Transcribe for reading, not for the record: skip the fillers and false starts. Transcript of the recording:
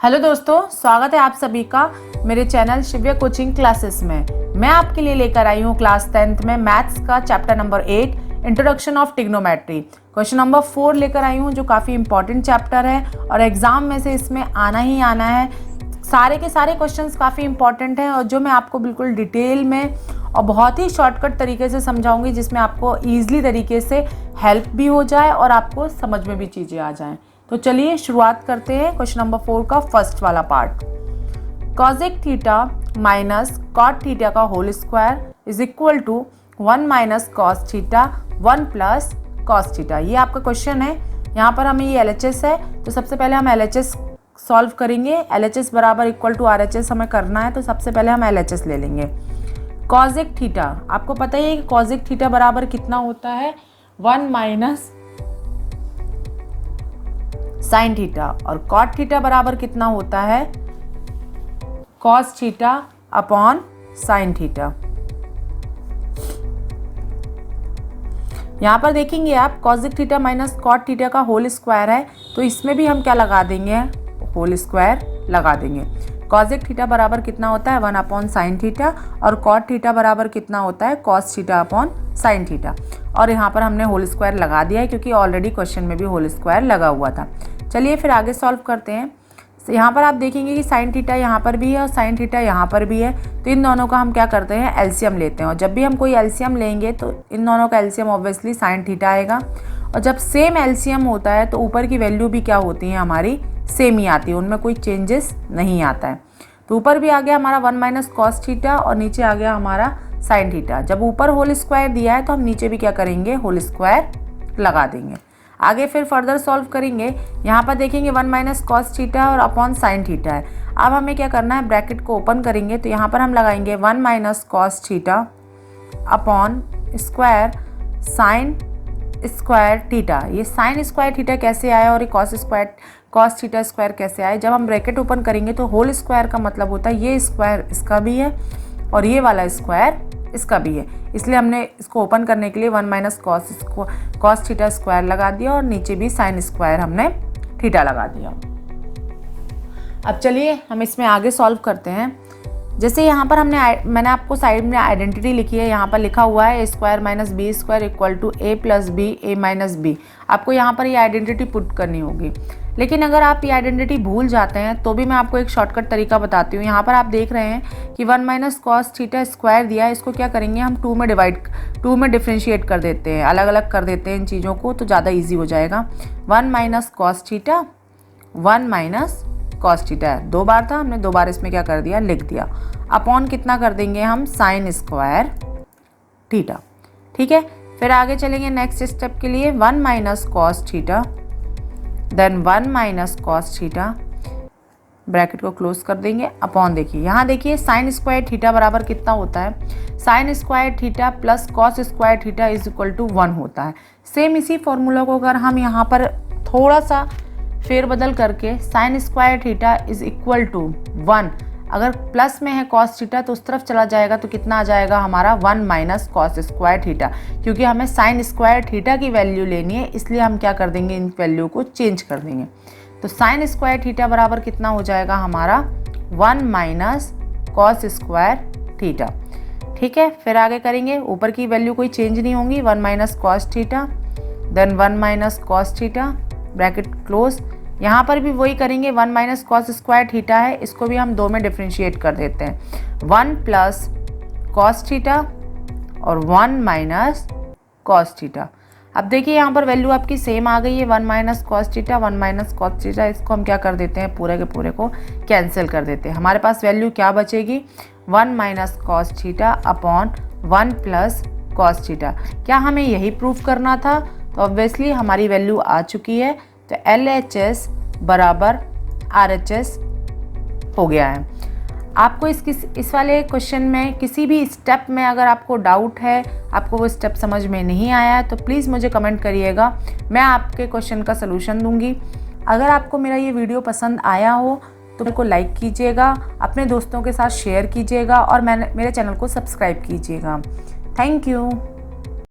Hello दोस्तों, स्वागत है आप सभी का मेरे चैनल शिव्या कोचिंग क्लासेस में। मैं आपके लिए लेकर आई हूँ क्लास 10th में मैथ्स का chapter number 8 introduction of trigonometry. Question number 4 लेकर आई हूँ जो काफ़ी इंपॉर्टेंट चैप्टर है और एग्जाम में से इसमें आना ही आना है। सारे के सारे क्वेश्चंस काफ़ी इंपॉर्टेंट हैं और जो मैं आपको बिल्कुल डिटेल में और बहुत ही शॉर्टकट तरीके से समझाऊंगी, जिसमें आपको ईजिली तरीके से हेल्प भी हो जाए और आपको समझ में भी चीज़ें आ जाएं। तो चलिए शुरुआत करते हैं क्वेश्चन नंबर 4 का फर्स्ट वाला part. Cosec theta minus cot theta का whole square is equal to 1 minus cos theta 1 plus cos theta. ये आपका क्वेश्चन है। यहाँ पर हमें ये LHS है, तो सबसे पहले हम LHS सॉल्व करेंगे। LHS बराबर इक्वल टू RHS हमें करना है, तो सबसे पहले हम LHS ले लेंगे। कॉसेक थीटा, आपको पता ही है कि कॉसेक थीटा बराबर कितना होता है, 1 माइनस साइन थीटा, और कॉट थीटा बराबर कितना होता है, cos theta upon sine theta. यहां पर देखेंगे आप cosec theta minus cot theta का होल स्क्वायर है, तो इसमें भी हम क्या लगा देंगे, होल स्क्वायर लगा देंगे। कॉसेक थीटा बराबर कितना होता है, 1 अपॉन साइन थीटा, और कॉट थीटा बराबर कितना होता है, cos theta upon sine theta. और यहाँ पर हमने होल स्क्वायर लगा दिया है क्योंकि ऑलरेडी क्वेश्चन में भी होल स्क्वायर लगा हुआ था। चलिए फिर आगे सॉल्व करते हैं। यहाँ पर आप देखेंगे कि साइन थीटा यहाँ पर भी है और साइन थीटा यहाँ पर भी है, तो इन दोनों का हम क्या करते हैं, एलसीएम लेते हैं। और जब भी हम कोई एलसीएम लेंगे तो इन दोनों का एलसीएम ऑब्वियसली साइन थीटा आएगा। और जब सेम एलसीएम होता है तो ऊपर की वैल्यू भी क्या होती है, हमारी सेम ही आती है, उनमें कोई चेंजेस नहीं आता है। तो ऊपर भी आ गया हमारा 1 माइनस कॉस थीटा और नीचे आ गया हमारा साइन थीटा। जब ऊपर होल स्क्वायर दिया है तो हम नीचे भी क्या करेंगे, होल स्क्वायर लगा देंगे। आगे फिर फर्दर सॉल्व करेंगे। यहाँ पर देखेंगे 1 माइनस कॉस थीटा और अपॉन साइन थीटा है। अब हमें क्या करना है, ब्रैकेट को ओपन करेंगे, तो यहाँ पर हम लगाएंगे 1 minus cos theta upon square sine square theta. ये साइन स्क्वायर थीटा कैसे आया और ये कॉस थीटा स्क्वायर कैसे आया। जब हम ब्रैकेट ओपन करेंगे तो होल स्क्वायर का मतलब होता है ये स्क्वायर इसका भी है और ये वाला स्क्वायर इसका भी है, इसलिए हमने इसको ओपन करने के लिए 1 माइनस कॉस थीटा स्क्वायर लगा दिया और नीचे भी साइन स्क्वायर हमने थीटा लगा दिया। अब चलिए हम इसमें आगे सॉल्व करते हैं। जैसे यहाँ पर मैंने आपको साइड में आइडेंटिटी लिखी है, यहाँ पर लिखा हुआ है a square minus B square equal to a plus B a minus B. आपको यहाँ पर ये आइडेंटिटी पुट करनी होगी, लेकिन अगर आप ये आइडेंटिटी भूल जाते हैं तो भी मैं आपको एक शॉर्टकट तरीका बताती हूँ। यहाँ पर आप देख रहे हैं कि 1 माइनस कॉस थीटा स्क्वायर दिया है, इसको क्या करेंगे हम 2 में डिफ्रेंशिएट कर देते हैं, अलग अलग कर देते हैं इन चीज़ों को, तो ज़्यादा ईजी हो जाएगा। 1 minus cos theta 1 minus cos theta है, 2 बार था, हमने 2 बार इसमें क्या कर दिया, लिख दिया। अपॉन कितना कर देंगे हम, साइन स्क्वायर थीटा। ठीक है, फिर आगे चलेंगे नेक्स्ट स्टेप के लिए। 1 minus cos theta then 1 minus cos theta, bracket को क्लोज कर देंगे। अपॉन देखिए यहाँ देखिए साइन स्क्वायर थीटा बराबर कितना होता है, sine square theta plus cos square theta is equal to 1 होता है। सेम इसी फॉर्मूला को अगर हम यहाँ पर थोड़ा सा फेरबदल करके sine square theta is equal to 1, अगर प्लस में है कॉस थीटा तो उस तरफ चला जाएगा, तो कितना आ जाएगा हमारा 1 माइनस कॉस स्क्वायर थीटा। क्योंकि हमें साइन स्क्वायर थीटा की वैल्यू लेनी है, इसलिए हम क्या कर देंगे, इन वैल्यू को चेंज कर देंगे। तो साइन स्क्वायर थीटा बराबर कितना हो जाएगा हमारा 1 माइनस कॉस स्क्वायर थीटा। ठीक है, फिर आगे करेंगे, ऊपर की वैल्यू कोई चेंज नहीं होंगी, 1 minus cos theta then 1 minus cos theta, bracket close. यहाँ पर भी वही करेंगे, 1 माइनस कॉस स्क्वायर थीटा है, इसको भी हम 2 में डिफ्रेंशिएट कर देते हैं, 1 प्लस कॉस थीटा और 1 माइनस कॉस थीटा। अब देखिए यहाँ पर वैल्यू आपकी सेम आ गई है, 1 minus cos theta 1 minus cos theta, इसको हम क्या कर देते हैं, पूरे के पूरे को कैंसिल कर देते हैं। हमारे पास वैल्यू क्या बचेगी, 1 minus cos theta upon 1 plus cos theta. क्या हमें यही प्रूफ करना था, तो ऑब्वियसली हमारी वैल्यू आ चुकी है, तो LHS बराबर RHS हो गया है। आपको इस वाले क्वेश्चन में किसी भी स्टेप में अगर आपको डाउट है, आपको वो स्टेप समझ में नहीं आया है, तो प्लीज़ मुझे कमेंट करिएगा, मैं आपके क्वेश्चन का सलूशन दूंगी। अगर आपको मेरा ये वीडियो पसंद आया हो तो मेरे को लाइक कीजिएगा, अपने दोस्तों के साथ शेयर कीजिएगा और मेरे चैनल को सब्सक्राइब कीजिएगा। Thank you.